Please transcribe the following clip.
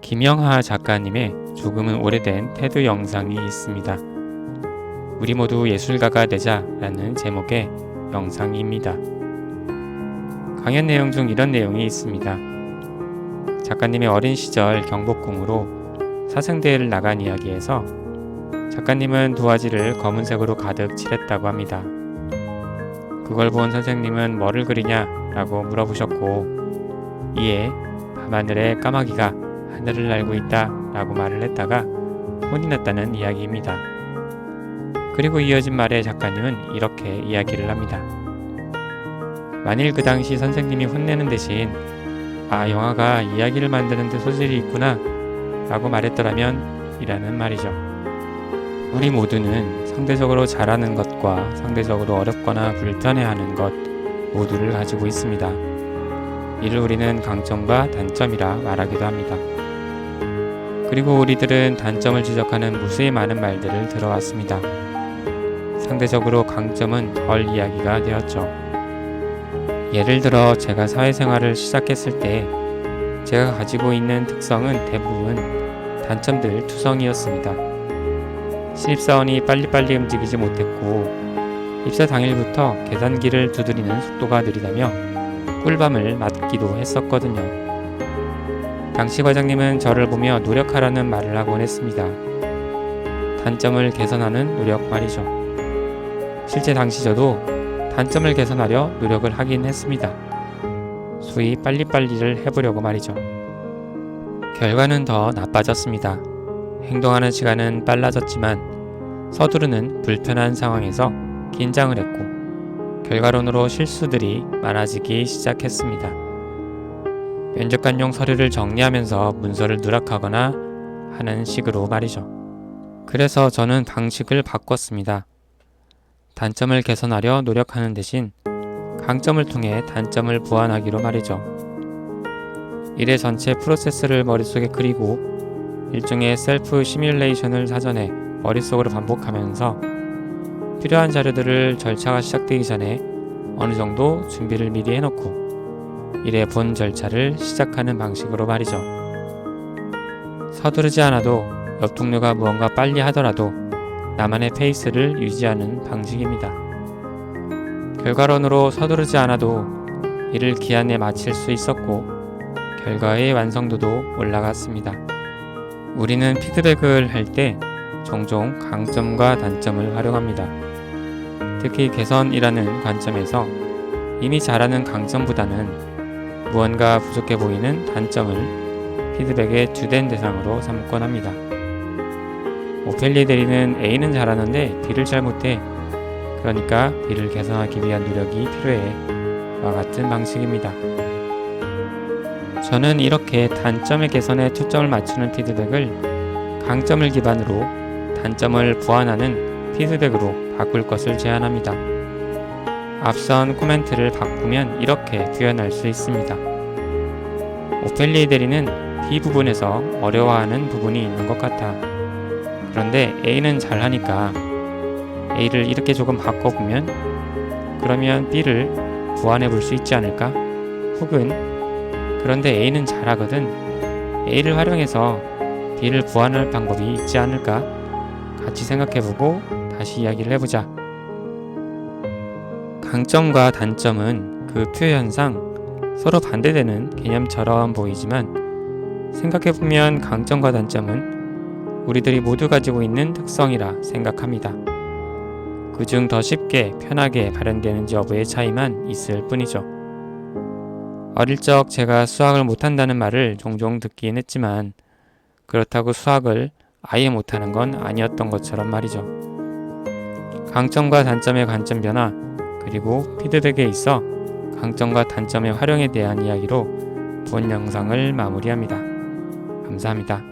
김영하 작가님의 조금은 오래된 테드 영상이 있습니다. 우리 모두 예술가가 되자 라는 제목의 영상입니다. 강연 내용 중 이런 내용이 있습니다. 작가님의 어린 시절 경복궁으로 사생대회를 나간 이야기에서 작가님은 도화지를 검은색으로 가득 칠했다고 합니다. 그걸 본 선생님은 뭐를 그리냐 라고 물어보셨고, 이에 밤하늘에 까마귀가 하늘을 날고 있다 라고 말을 했다가 혼이 났다는 이야기입니다. 그리고 이어진 말에 작가님은 이렇게 이야기를 합니다. 만일 그 당시 선생님이 혼내는 대신 영화가 이야기를 만드는데 소질이 있구나 라고 말했더라면 이라는 말이죠. 우리 모두는 상대적으로 잘하는 것과 상대적으로 어렵거나 불편해하는 것 모두를 가지고 있습니다. 이를 우리는 강점과 단점이라 말하기도 합니다. 그리고 우리들은 단점을 지적하는 무수히 많은 말들을 들어왔습니다. 상대적으로 강점은 덜 이야기가 되었죠. 예를 들어 제가 사회생활을 시작했을 때 제가 가지고 있는 특성은 대부분 단점들 투성이었습니다. 신입사원이 빨리빨리 움직이지 못했고, 입사 당일부터 계산기를 두드리는 속도가 느리다며 꿀밤을 맞기도 했었거든요. 당시 과장님은 저를 보며 노력하라는 말을 하곤 했습니다. 단점을 개선하는 노력 말이죠. 실제 당시 저도 단점을 개선하려 노력을 하긴 했습니다. 소위 빨리빨리를 해보려고 말이죠. 결과는 더 나빠졌습니다. 행동하는 시간은 빨라졌지만 서두르는 불편한 상황에서 긴장을 했고, 결과론으로 실수들이 많아지기 시작했습니다. 면접관용 서류를 정리하면서 문서를 누락하거나 하는 식으로 말이죠. 그래서 저는 방식을 바꿨습니다. 단점을 개선하려 노력하는 대신 강점을 통해 단점을 보완하기로 말이죠. 일의 전체 프로세스를 머릿속에 그리고 일종의 셀프 시뮬레이션을 사전에 머릿속으로 반복하면서 필요한 자료들을 절차가 시작되기 전에 어느 정도 준비를 미리 해놓고 일의 본 절차를 시작하는 방식으로 말이죠. 서두르지 않아도 옆 동료가 무언가 빨리 하더라도 나만의 페이스를 유지하는 방식입니다. 결과론으로 서두르지 않아도 일을 기한에 마칠 수 있었고 결과의 완성도도 올라갔습니다. 우리는 피드백을 할 때 종종 강점과 단점을 활용합니다. 특히 개선이라는 관점에서 이미 잘하는 강점보다는 무언가 부족해 보이는 단점을 피드백의 주된 대상으로 삼곤 합니다. 오펠리 대리는 A는 잘하는데 B를 잘 못해. 그러니까 B를 개선하기 위한 노력이 필요해. 와 같은 방식입니다. 저는 이렇게 단점의 개선에 초점을 맞추는 피드백을 강점을 기반으로 단점을 보완하는 피드백으로 바꿀 것을 제안합니다. 앞선 코멘트를 바꾸면 이렇게 표현할 수 있습니다. 오펠리 대리는 B 부분에서 어려워하는 부분이 있는 것 같아. 그런데 A는 잘하니까 A를 이렇게 조금 바꿔보면 그러면 B를 보완해 볼 수 있지 않을까? 혹은 그런데 A는 잘하거든. A를 활용해서 B를 보완할 방법이 있지 않을까? 같이 생각해보고 다시 이야기를 해보자. 강점과 단점은 그 표현상 서로 반대되는 개념처럼 보이지만 생각해보면 강점과 단점은 우리들이 모두 가지고 있는 특성이라 생각합니다. 그중 더 쉽게 편하게 발현되는지 여부의 차이만 있을 뿐이죠. 어릴 적 제가 수학을 못한다는 말을 종종 듣긴 했지만 그렇다고 수학을 아예 못하는 건 아니었던 것처럼 말이죠. 강점과 단점의 관점 변화, 그리고 피드백에 있어 강점과 단점의 활용에 대한 이야기로 본 영상을 마무리합니다. 감사합니다.